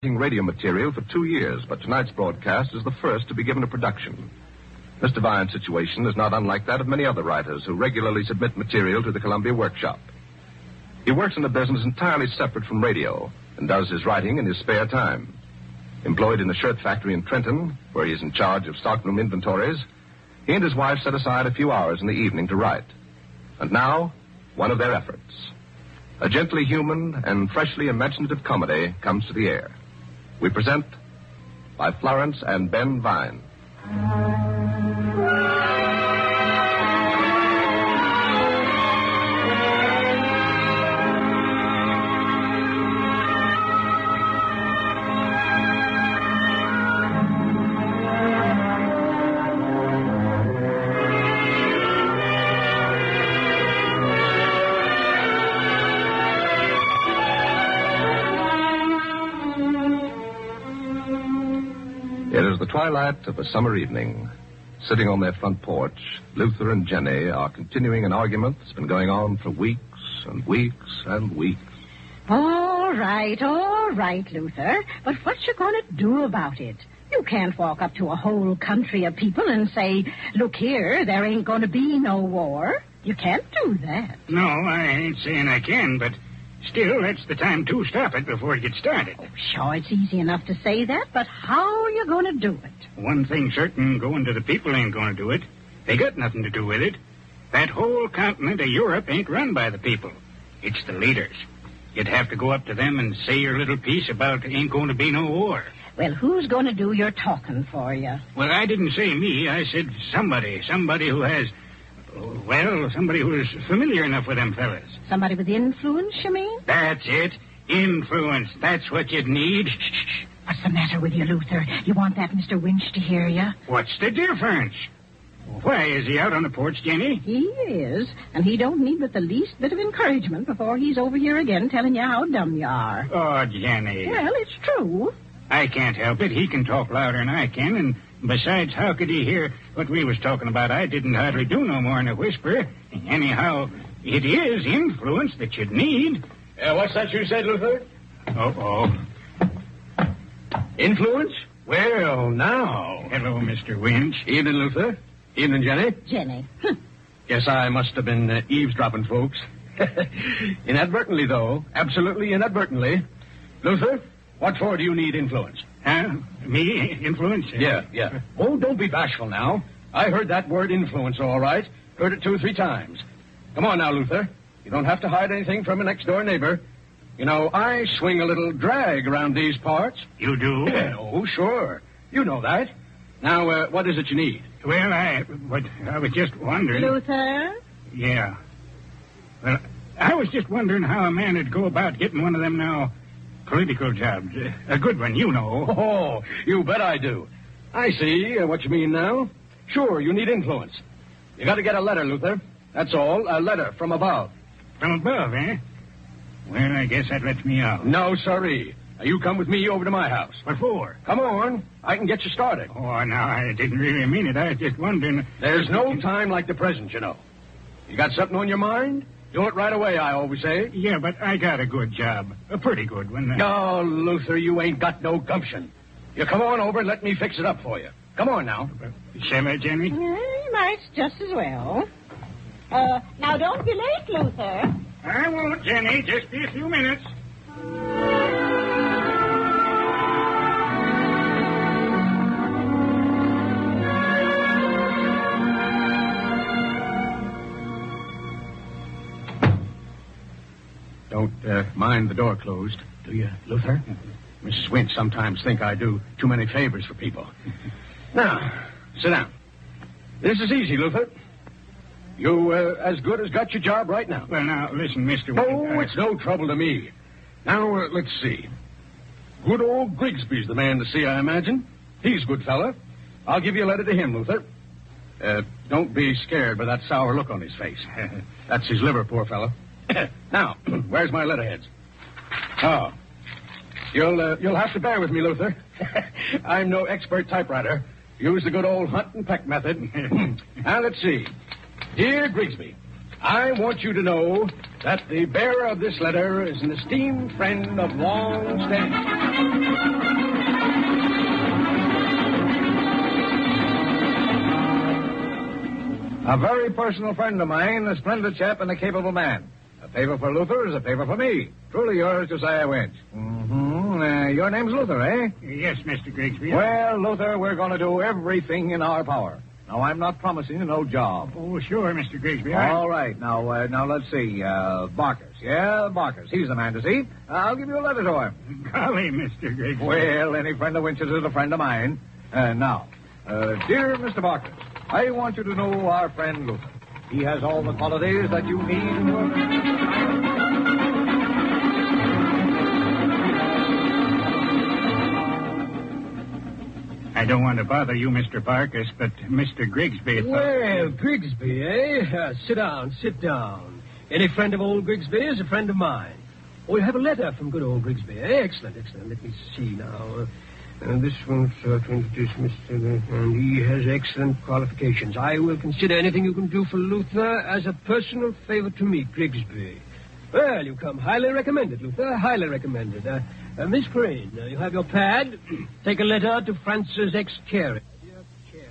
radio material for 2 years, but tonight's broadcast is the first to be given a production. Mr. Vine's situation is not unlike that of many other writers who regularly submit material to the Columbia Workshop. He works in a business entirely separate from radio and does his writing in his spare time. Employed in a shirt factory in Trenton, where he is in charge of stockroom inventories, he and his wife set aside a few hours in the evening to write. And now, one of their efforts. A gently human and freshly imaginative comedy comes to the air. We present by Florence and Ben Vine. It is the twilight of a summer evening. Sitting on their front porch, Luther and Jenny are continuing an argument that's been going on for weeks and weeks and weeks. All right, Luther. But what you going to do about it? You can't walk up to a whole country of people and say, look here, there ain't going to be no war. You can't do that. No, I ain't saying I can, but still, that's the time to stop it before it gets started. Oh, sure, it's easy enough to say that, but how are you going to do it? One thing certain, going to the people ain't going to do it. They got nothing to do with it. That whole continent of Europe ain't run by the people. It's the leaders. You'd have to go up to them and say your little piece about ain't going to be no war. Well, who's going to do your talking for you? Well, I didn't say me. I said somebody who has... Well, somebody who's familiar enough with them fellas. Somebody with influence, you mean? That's it. Influence. That's what you'd need. Shh. What's the matter with you, Luther? You want that Mr. Winch to hear you? What's the difference? Why, is he out on the porch, Jenny? He is, and he don't need but the least bit of encouragement before he's over here again telling you how dumb you are. Oh, Jenny. Well, it's true. I can't help it. He can talk louder than I can, and besides, how could he hear what we was talking about? I didn't hardly do no more than a whisper. Anyhow, it is influence that you'd need. What's that you said, Luther? Uh-oh. Influence? Well, now. Hello, Mr. Winch. Evening, Luther. Evening, Jenny. Jenny. Guess I must have been eavesdropping, folks. Inadvertently, though. Absolutely inadvertently. Luther, what for do you need influence? Huh? Me? Influence? Yeah. Oh, don't be bashful now. I heard that word influence all right. Heard it 2 or 3 times. Come on now, Luther. You don't have to hide anything from a next-door neighbor. You know, I swing a little drag around these parts. You do? Oh, sure. You know that. Now, what is it you need? Well, I was just wondering... Luther? Yeah. Well, I was just wondering how a man would go about getting one of them now... political jobs. A good one, you know. Oh, you bet I do. I see what you mean now. Sure, you need influence. You got to get a letter, Luther. That's all. A letter from above. From above, eh? Well, I guess that lets me out. No, sirree. Now, you come with me over to my house. What for? Come on. I can get you started. Oh, no, I didn't really mean it. I was just wondering... There's no time like the present, you know. You got something on your mind? Do it right away, I always say. Yeah, but I got a good job. A pretty good one. No, Luther, you ain't got no gumption. You come on over and let me fix it up for you. Come on now. Shall I, Jenny? You might just as well. Now don't be late, Luther. I won't, Jenny. Just be a few minutes. Don't mind the door closed, do you, Luther? Mrs. Winch sometimes think I do too many favors for people. Now, sit down. This is easy, Luther. You as good as got your job right now. Well, now, listen, Mr. Oh, it's no trouble to me. Now, let's see. Good old Grigsby's the man to see, I imagine. He's a good fella. I'll give you a letter to him, Luther. Don't be scared by that sour look on his face. That's his liver, poor fellow. Now, where's my letterheads? Oh. You'll have to bear with me, Luther. I'm no expert typewriter. Use the good old hunt and peck method. Now, let's see. Dear Grigsby, I want you to know that the bearer of this letter is an esteemed friend of long standing. A very personal friend of mine, a splendid chap and a capable man. A favor for Luther is a favor for me. Truly yours, Josiah Winch. Your name's Luther, eh? Yes, Mr. Grigsby. Well, Luther, we're going to do everything in our power. Now, I'm not promising you no job. Oh, sure, Mr. Grigsby. All right. Now, let's see. Barkers. Yeah, Barkers. He's the man to see. I'll give you a letter to him. Golly, Mr. Grigsby. Well, any friend of Winch's is a friend of mine. Now, dear Mr. Barkers, I want you to know our friend Luther. He has all the qualities that you need in your... I don't want to bother you, Mr. Barkers, but Mr. Grigsby... Well, Grigsby, eh? Sit down. Any friend of old Grigsby is a friend of mine. Oh, you have a letter from good old Grigsby, eh? Excellent. Let me see now. This one's to introduce Mr. And he has excellent qualifications. I will consider anything you can do for Luther as a personal favor to me, Grigsby. Well, you come highly recommended, Luther. Highly recommended. Miss Crane, you have your pad. Take a letter to Francis X. Carey. Dear Carey,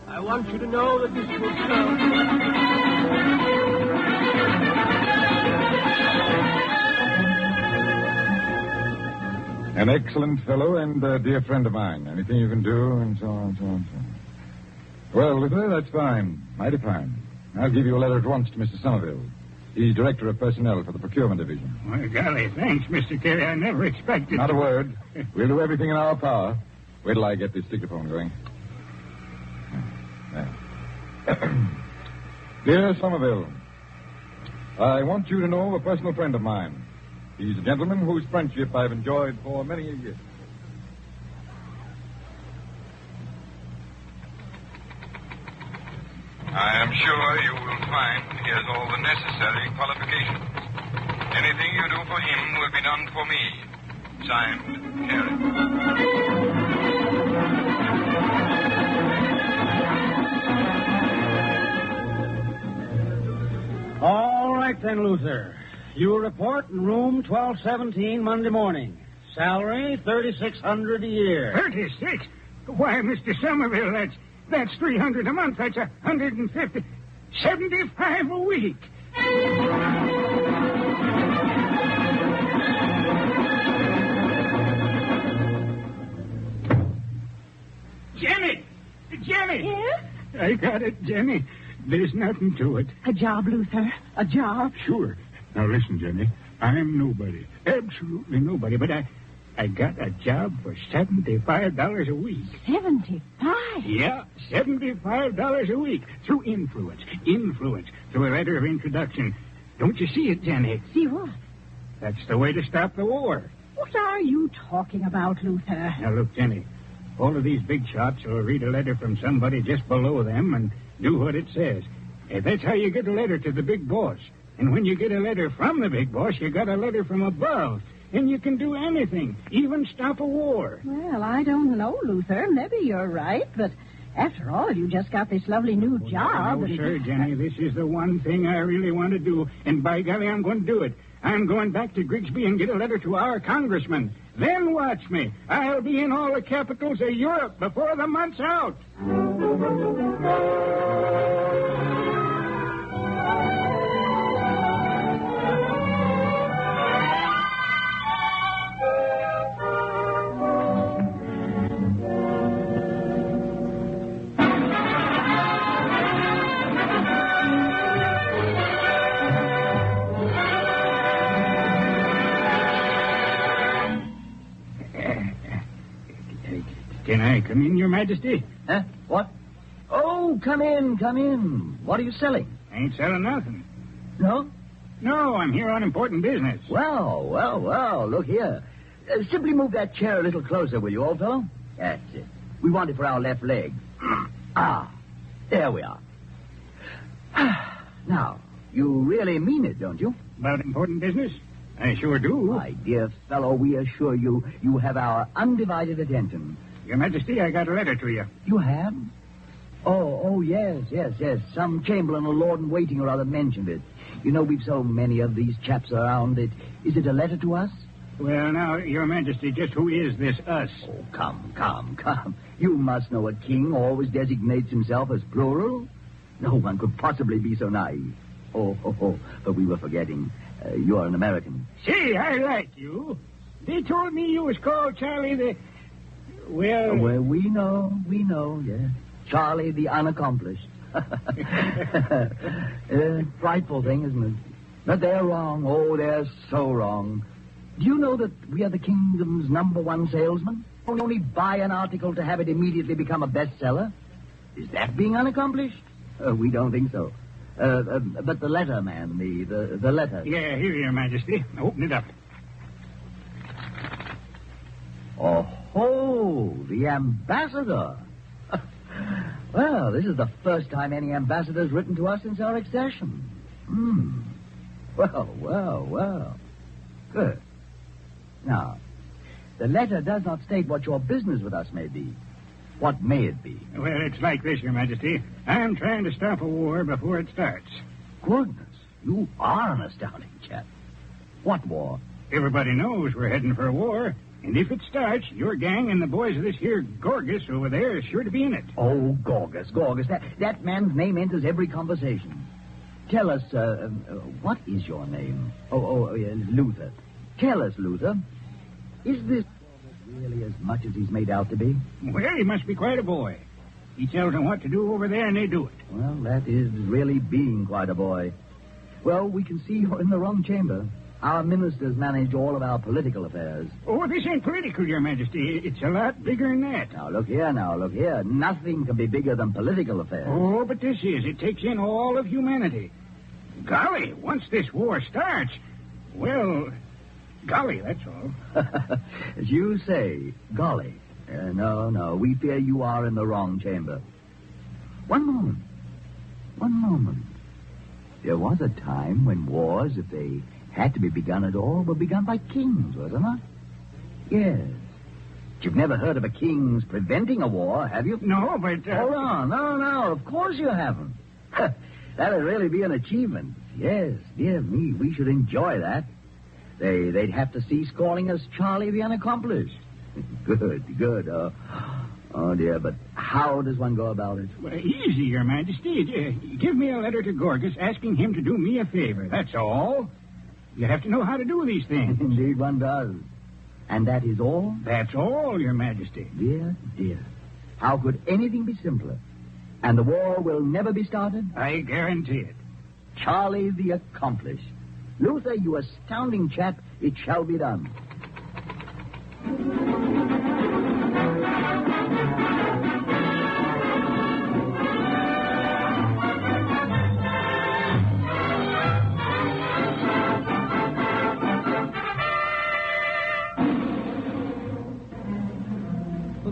I want you to know that this will sound... An excellent fellow and a dear friend of mine. Anything you can do, and so on, so on, so on. Well, Luther, that's fine. Mighty fine. I'll give you a letter at once to Mr. Somerville. He's Director of Personnel for the Procurement Division. Well, golly, thanks, Mr. Carey. I never expected... Not a word. We'll do everything in our power. Wait till I get this dictaphone going. There. Dear Somerville, I want you to know a personal friend of mine. He's a gentleman whose friendship I've enjoyed for many a year. I am sure you will find he has all the necessary qualifications. Anything you do for him will be done for me. Signed, Carey. All right, then, Luther. You report in room 1217 Monday morning. Salary, $3,600 a year. 36? Why, Mr. Somerville, that's $300 a month. That's $150. 75 a week. Jenny! Yes? I got it, Jenny. There's nothing to it. A job, Luther. A job. Sure. Now, listen, Jenny. I'm nobody. Absolutely nobody. But I got a job for $75 a week. 75? Yeah, $75 a week. Through influence. Through a letter of introduction. Don't you see it, Jenny? See what? That's the way to stop the war. What are you talking about, Luther? Now, look, Jenny. All of these big shots will read a letter from somebody just below them and do what it says. That's how you get a letter to the big boss. And when you get a letter from the big boss, you got a letter from above. And you can do anything, even stop a war. Well, I don't know, Luther. Maybe you're right, but after all, you just got this lovely new job. No, sir, Jenny, this is the one thing I really want to do. And by golly, I'm going to do it. I'm going back to Grigsby and get a letter to our congressman. Then watch me. I'll be in all the capitals of Europe before the month's out. Can I come in, Your Majesty? Huh? What? Oh, come in. What are you selling? I ain't selling nothing. No? No, I'm here on important business. Well, look here. Simply move that chair a little closer, will you, old fellow? That's it. We want it for our left leg. There we are. Now, you really mean it, don't you? About important business? I sure do. My dear fellow, we assure you, you have our undivided attention. Your Majesty, I got a letter to you. You have? Oh, yes. Some chamberlain or lord-in-waiting or other mentioned it. You know, we've so many of these chaps around. Is it a letter to us? Well, now, Your Majesty, just who is this us? Oh, come. You must know a king always designates himself as plural. No one could possibly be so naive. Oh, but we were forgetting. You're an American. See, I like you. They told me you was called Charlie the... Well, we know, yeah. Charlie the Unaccomplished. Frightful thing, isn't it? But they're wrong. Oh, they're so wrong. Do you know that we are the kingdom's #1 salesman? Only buy an article to have it immediately become a bestseller? Is that being unaccomplished? We don't think so. But the letter, man, the letter. Yeah, here, Your Majesty. Open it up. Oh, the ambassador. Well, this is the first time any ambassador's written to us since our accession. Well. Good. Now, the letter does not state what your business with us may be. What may it be? Well, it's like this, Your Majesty. I'm trying to stop a war before it starts. Goodness, you are an astounding chap. What war? Everybody knows we're heading for a war. And if it starts, your gang and the boys of this here Gorgas over there is sure to be in it. Oh, Gorgas. That man's name enters every conversation. Tell us, what is your name? Luther. Tell us, Luther, is this really as much as he's made out to be? Well, he must be quite a boy. He tells them what to do over there, and they do it. Well, that is really being quite a boy. Well, we can see you're in the wrong chamber. Our ministers manage all of our political affairs. Oh, this ain't political, Your Majesty. It's a lot bigger than that. Now, look here. Nothing can be bigger than political affairs. Oh, but this is. It takes in all of humanity. Golly, once this war starts, well, golly, that's all. As you say, golly. No. We fear you are in the wrong chamber. One moment. There was a time when wars, if they had to be begun at all, were begun by kings, wasn't it? Yes. But you've never heard of a king's preventing a war, have you? No, but... Hold on. No. Of course you haven't. That'd really be an achievement. Yes, dear me, we should enjoy that. They'd have to cease calling us Charlie the Unaccomplished. Good. Oh, dear, but how does one go about it? Well, easy, Your Majesty. Give me a letter to Gorgas asking him to do me a favor. That's all. You have to know how to do these things. Indeed, one does. And that is all? That's all, Your Majesty. Dear. How could anything be simpler? And the war will never be started? I guarantee it. Charlie the Accomplished. Luther, you astounding chap, it shall be done.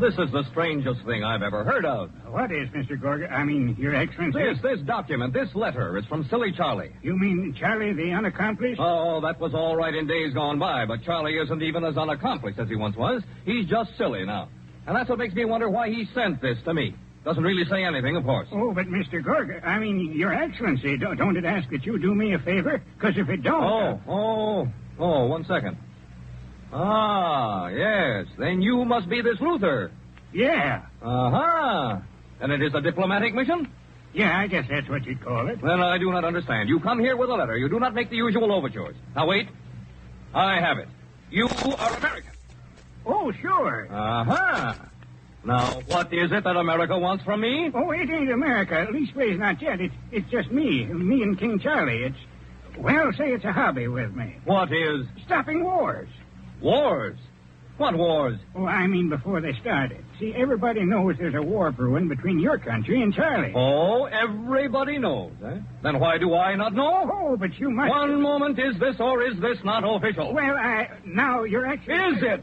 This is the strangest thing I've ever heard of. What is, Mr. Gorgas? I mean, Your Excellency? This document, this letter, is from silly Charlie. You mean Charlie the Unaccomplished? Oh, that was all right in days gone by, but Charlie isn't even as unaccomplished as he once was. He's just silly now. And that's what makes me wonder why he sent this to me. Doesn't really say anything, of course. Oh, but Mr. Gorgas, I mean, Your Excellency, don't it ask that you do me a favor? Because if it don't... Oh, 1 second. Ah, yes. Then you must be this Luther. Yeah. Uh-huh. And it is a diplomatic mission? Yeah, I guess that's what you'd call it. Then I do not understand. You come here with a letter. You do not make the usual overtures. Now, wait. I have it. You are American. Oh, sure. Uh-huh. Now, what is it that America wants from me? Oh, it ain't America. Leastways, not yet. It's just me and King Charlie. Say it's a hobby with me. What is? Stopping wars. Wars? What wars? Oh, I mean before they started. See, everybody knows there's a war brewing between your country and Charlie. Oh, everybody knows, eh? Then why do I not know? Oh, but you must... One moment, is this or is this not official? Well, now you're actually... Is it?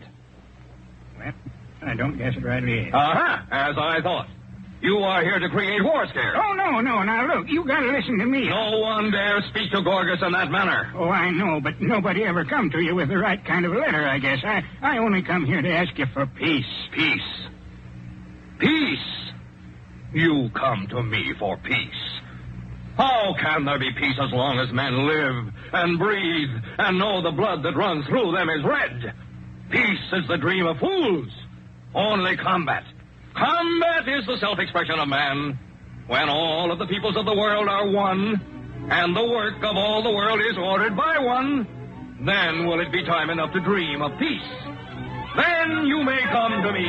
Well, I don't guess it rightly is. Aha, as I thought. You are here to create war scares. Oh, no. Now, look, you gotta listen to me. No one dare speak to Gorgas in that manner. Oh, I know, but nobody ever come to you with the right kind of letter, I guess. I only come here to ask you for peace. Peace? You come to me for peace. How can there be peace as long as men live and breathe and know the blood that runs through them is red? Peace is the dream of fools. Only combat. Combat is the self-expression of man. When all of the peoples of the world are one, and the work of all the world is ordered by one, then will it be time enough to dream of peace. Then you may come to me.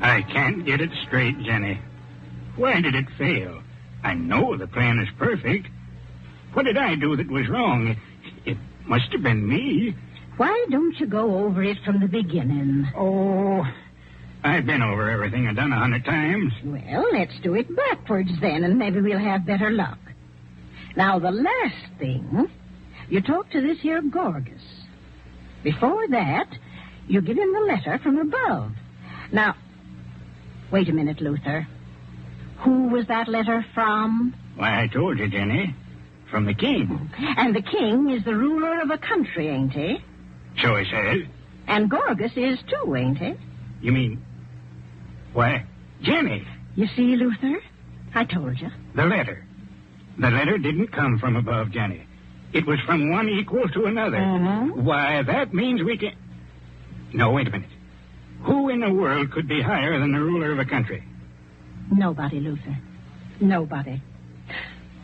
I can't get it straight, Jenny. Why did it fail? I know the plan is perfect. What did I do that was wrong? It must have been me. Why don't you go over it from the beginning? Oh, I've been over everything I've done 100 times. Well, let's do it backwards then, and maybe we'll have better luck. Now, the last thing, you talk to this here Gorgas. Before that, you give him the letter from above. Now, wait a minute, Luther. Who was that letter from? Why, I told you, Jenny. From the king. And the king is the ruler of a country, ain't he? So he says. And Gorgas is too, ain't he? You mean... Why, Jenny. You see, Luther? I told you. The letter. The letter didn't come from above, Jenny. It was from one equal to another. Mm-hmm. Why, that means we can... No, wait a minute. Who in the world could be higher than the ruler of a country? Nobody, Luther. Nobody.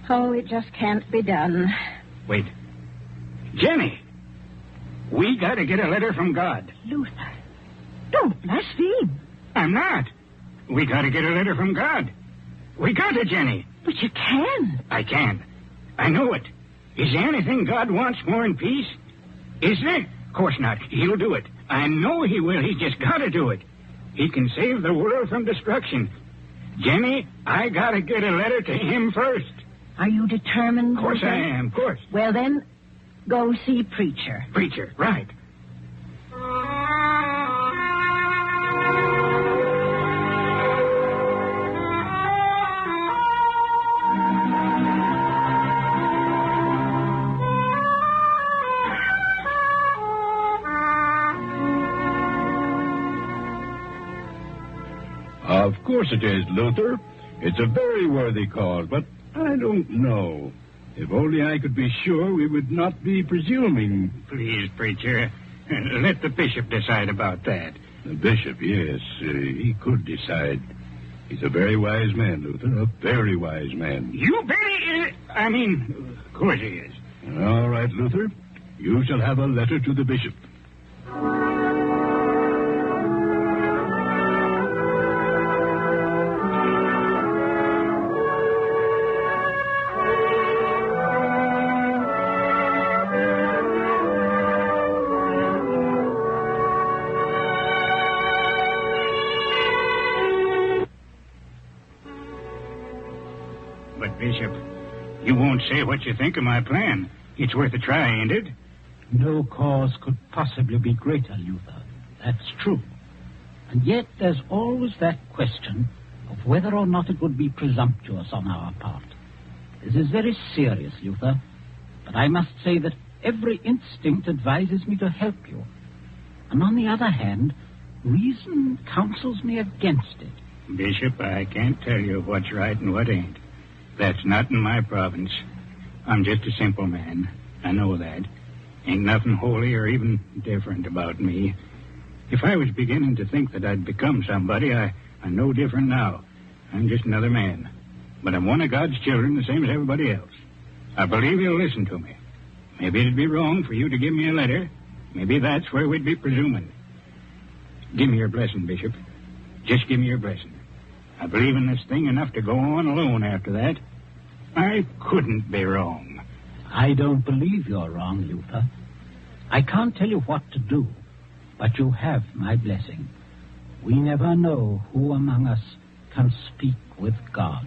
Oh, it just can't be done. Wait. Jenny! We got to get a letter from God. Luther, don't blaspheme. I'm not. We got to get a letter from God. We got it, Jenny. But you can. I can. I know it. Is there anything God wants more than peace? Is there? Of course not. He'll do it. I know he will. He's just got to do it. He can save the world from destruction. Jenny, I got to get a letter to him first. Are you determined? Of course Luther? I am, of course. Well, then, go see Preacher. Preacher, right. Of course it is, Luther. It's a very worthy cause, but I don't know. If only I could be sure we would not be presuming. Please, Preacher, let the bishop decide about that. The bishop, yes, he could decide. He's a very wise man, Luther, a very wise man. You bet he is. I mean, of course he is. All right, Luther. You shall have a letter to the bishop. But, Bishop, you won't say what you think of my plan. It's worth a try, ain't it? No cause could possibly be greater, Luther. That's true. And yet there's always that question of whether or not it would be presumptuous on our part. This is very serious, Luther. But I must say that every instinct advises me to help you. And on the other hand, reason counsels me against it. Bishop, I can't tell you what's right and what ain't. That's not in my province. I'm just a simple man. I know that. Ain't nothing holy or even different about me. If I was beginning to think that I'd become somebody, I'm no different now. I'm just another man. But I'm one of God's children, the same as everybody else. I believe he'll listen to me. Maybe it'd be wrong for you to give me a letter. Maybe that's where we'd be presuming. Give me your blessing, Bishop. Just give me your blessing. I believe in this thing enough to go on alone after that. I couldn't be wrong. I don't believe you're wrong, Luther. I can't tell you what to do, but you have my blessing. We never know who among us can speak with God.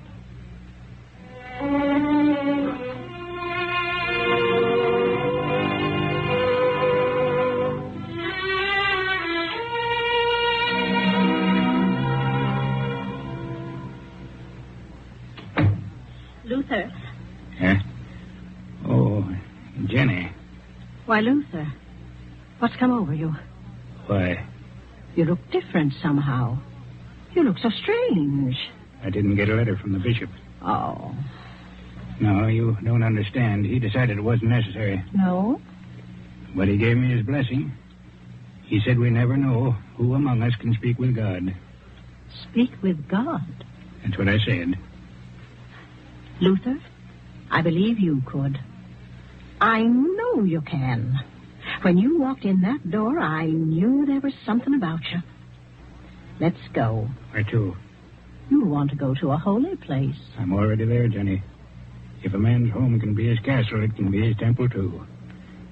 Luther, Why, Luther, what's come over you? Why, You look different somehow. You look so strange. I didn't get a letter from the bishop. Oh, No, you don't understand. He decided it wasn't necessary. no? But he gave me his blessing. He said we never know who among us can speak with God. Speak with God. That's what I said. Luther, I believe you could. I know you can. When you walked in that door, I knew there was something about you. Let's go. Where to? You want to go to a holy place. I'm already there, Jenny. If a man's home can be his castle, it can be his temple, too.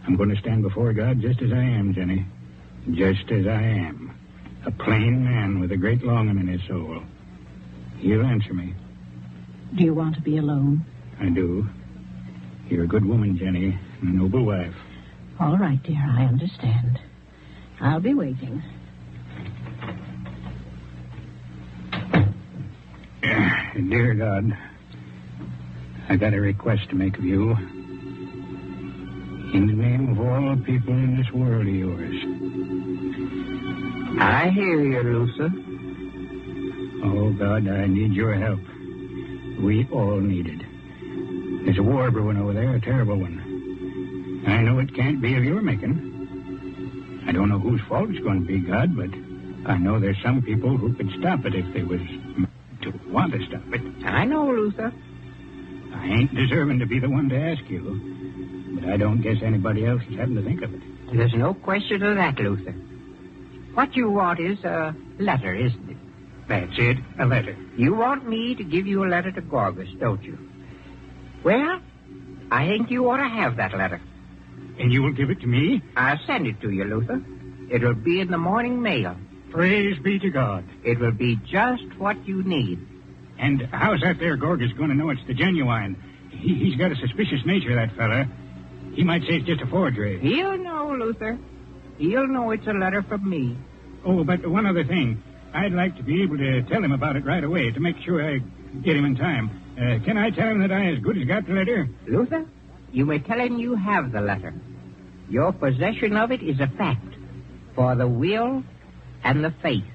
I'm going to stand before God just as I am, Jenny. Just as I am. A plain man with a great longing in his soul. He'll answer me. Do you want to be alone? I do. You're a good woman, Jenny. A noble wife. All right, dear, I understand. I'll be waiting. Dear God, I got a request to make of you. In the name of all people in this world of yours. I hear you, Luther. Oh, God, I need your help. We all need it. There's a war brewing over there, a terrible one. I know it can't be of your making. I don't know whose fault it's going to be, God, but I know there's some people who could stop it if they was to want to stop it. I know, Luther. I ain't deserving to be the one to ask you, but I don't guess anybody else is having to think of it. There's no question of that, Luther. What you want is a letter, isn't it? That's it, a letter. You want me to give you a letter to Gorgas, don't you? Well, I think you ought to have that letter. And you will give it to me? I'll send it to you, Luther. It'll be in the morning mail. Praise be to God. It will be just what you need. And how's that there Gorgas going to know it's the genuine? He's got a suspicious nature, that fella. He might say it's just a forgery. He'll know, Luther. He'll know it's a letter from me. Oh, but one other thing. I'd like to be able to tell him about it right away to make sure I get him in time. Can I tell him that I as good as got the letter? Luther, you may tell him you have the letter. Your possession of it is a fact. For the will and the faith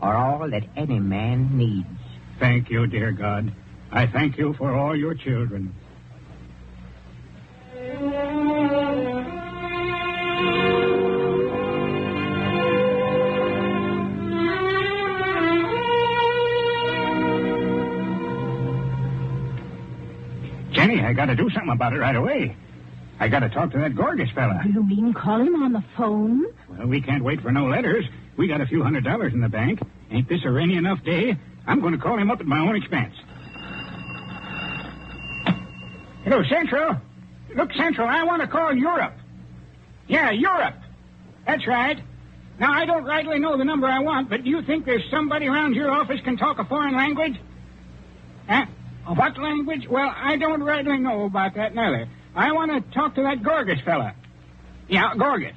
are all that any man needs. Thank you, dear God. I thank you for all your children. Jenny, I got to do something about it right away. I got to talk to that Gorgas fella. You mean call him on the phone? Well, we can't wait for no letters. We got a few $100s in the bank. Ain't this a rainy enough day? I'm going to call him up at my own expense. Hello, Central. Look, Central, I want to call Europe. Yeah, Europe. That's right. Now, I don't rightly know the number I want, but do you think there's somebody around your office can talk a foreign language? Huh? What language? Well, I don't rightly know about that neither. I want to talk to that Gorgas fella. Yeah, Gorgas.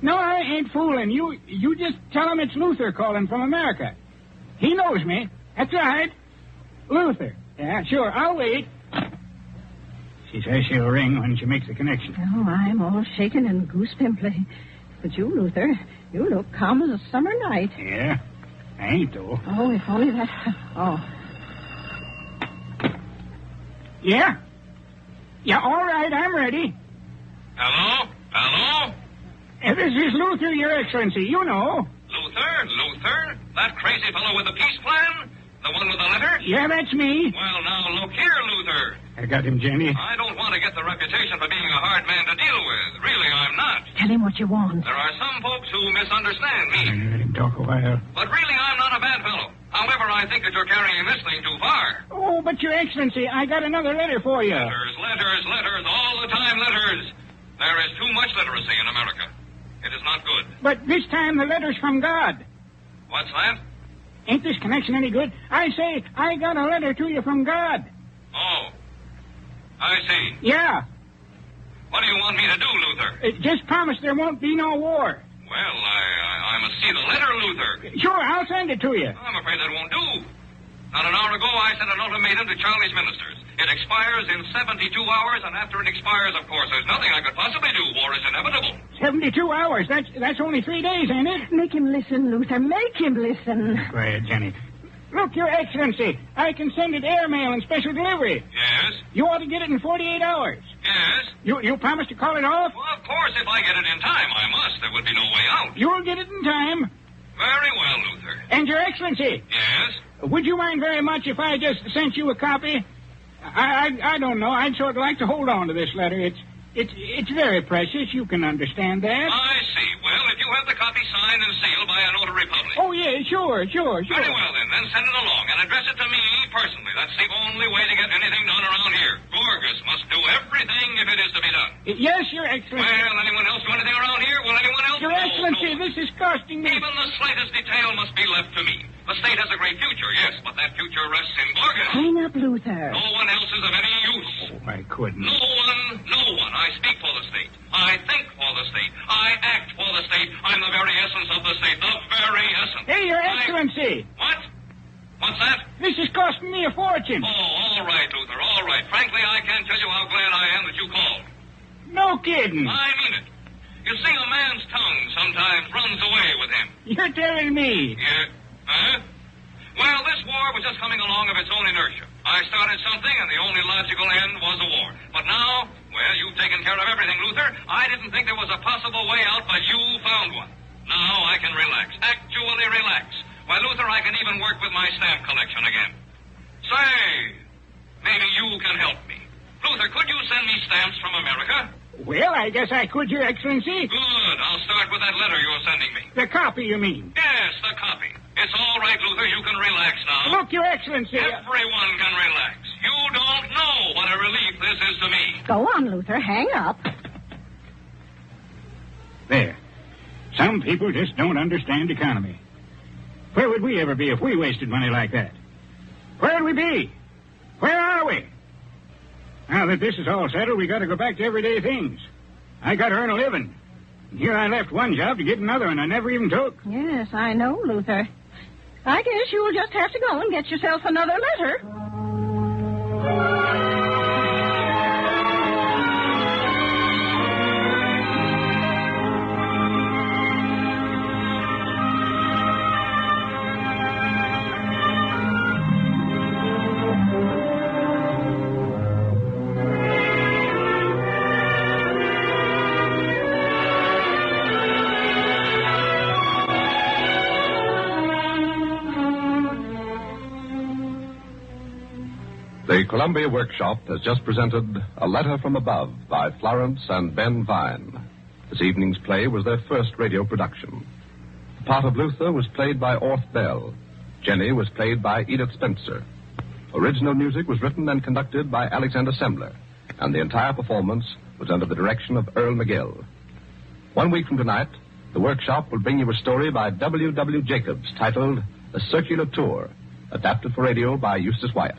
No, I ain't fooling. You just tell him it's Luther calling from America. He knows me. That's right. Luther. Yeah, sure. I'll wait. She says she'll ring when she makes the connection. Oh, I'm all shaken and goose-pimply. But you, Luther, you look calm as a summer night. Yeah, I ain't, though. Oh, if only that... Oh. Yeah? Yeah, all right, I'm ready. Hello? Hello? This is Luther, Your Excellency. You know. Luther? That crazy fellow with the peace plan? The one with the letter? Yeah, that's me. Well, now, look here, Luther. I got him, Jenny. I don't want to get the reputation for being a hard man to deal with. Really, I'm not. Tell him what you want. There are some folks who misunderstand me. Let him talk a while. But really, I'm not a bad fellow. However, I think that you're carrying this thing too far. Oh, but Your Excellency, I got another letter for you. Letters, all the time letters. There is too much literacy in America. It is not good. But this time the letter's from God. What's that? Ain't this connection any good? I say, I got a letter to you from God. Oh, I see. Yeah. What do you want me to do, Luther? Just promise there won't be no war. Well, I must see the letter, Luther. Sure, I'll send it to you. I'm afraid that won't do. Not an hour ago, I sent an ultimatum to Charlie's ministers. It expires in 72 hours, and after it expires, of course, there's nothing I could possibly do. War is inevitable. 72 hours? That's only 3 days, ain't it? Make him listen, Luther. Make him listen. Quiet, Jenny. Look, Your Excellency, I can send it airmail and special delivery. Yes? You ought to get it in 48 hours. Yes? You promise to call it off? Well, of course, if I get it in time, I must. There would be no way out. You'll get it in time. Very well, Luther. And, Your Excellency. Yes? Would you mind very much if I just sent you a copy? I don't know. I'd sort of like to hold on to this letter. It's very precious. You can understand that. I see. Well, if you have the copy signed and sealed by a notary public. Oh, yeah, sure. Very well, then send it along and address it to me personally. That's the only way to get anything done around here. Gorgas must do everything if it is to be done. Yes, Your Excellency. Well, anyone else do anything around here? Will anyone else? Your Excellency, this is costing me... Even the slightest detail must be left to me. The state has a great future, yes, but that future rests in Gorgas. Hang up, Luther. No one else is of any use. Oh, I couldn't. No one. I speak for the state. I think for the state. I act for the state. I'm the very essence of the state. The very essence. Hey, Your Excellency. What? What's that? This is costing me a fortune. Oh, all right, Luther, all right. Frankly, I can't tell you how glad I am that you called. No kidding. I mean it. You see, a man's tongue sometimes runs away with him. You're telling me. Yeah. Huh? Well, this war was just coming along of its own inertia. I started something, and the only logical end was a war. But now, well, you've taken care of everything, Luther. I didn't think there was a possible way out, but you found one. Now I can relax. Actually relax. Why, Luther, I can even work with my stamp collection again. Say, maybe you can help me. Luther, could you send me stamps from America? Well, I guess I could, Your Excellency. Good. I'll start with that letter you're sending me. The copy, you mean? Yes, the copy. It's all right, Luther. You can relax now. Look, Your Excellency. Everyone can relax. You don't know what a relief this is to me. Go on, Luther. Hang up. There. Some people just don't understand economy. Where would we ever be if we wasted money like that? Where would we be? Where are we? Now that this is all settled, we got to go back to everyday things. I got to earn a living. And here I left one job to get another, and I never even took. Yes, I know, Luther. I guess you'll just have to go and get yourself another letter. The Columbia Workshop has just presented A Letter from Above by Florence and Ben Vine. This evening's play was their first radio production. The part of Luther was played by Orth Bell. Jenny was played by Edith Spencer. Original music was written and conducted by Alexander Semmler, and the entire performance was under the direction of Earl McGill. 1 week from tonight, the Workshop will bring you a story by W. Jacobs titled A Circular Tour, adapted for radio by Eustace Wyatt.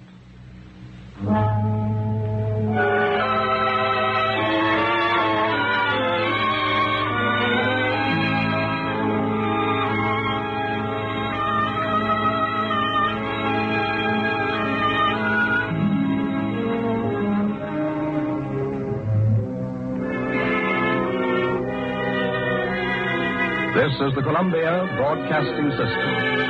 This is the Columbia Broadcasting System.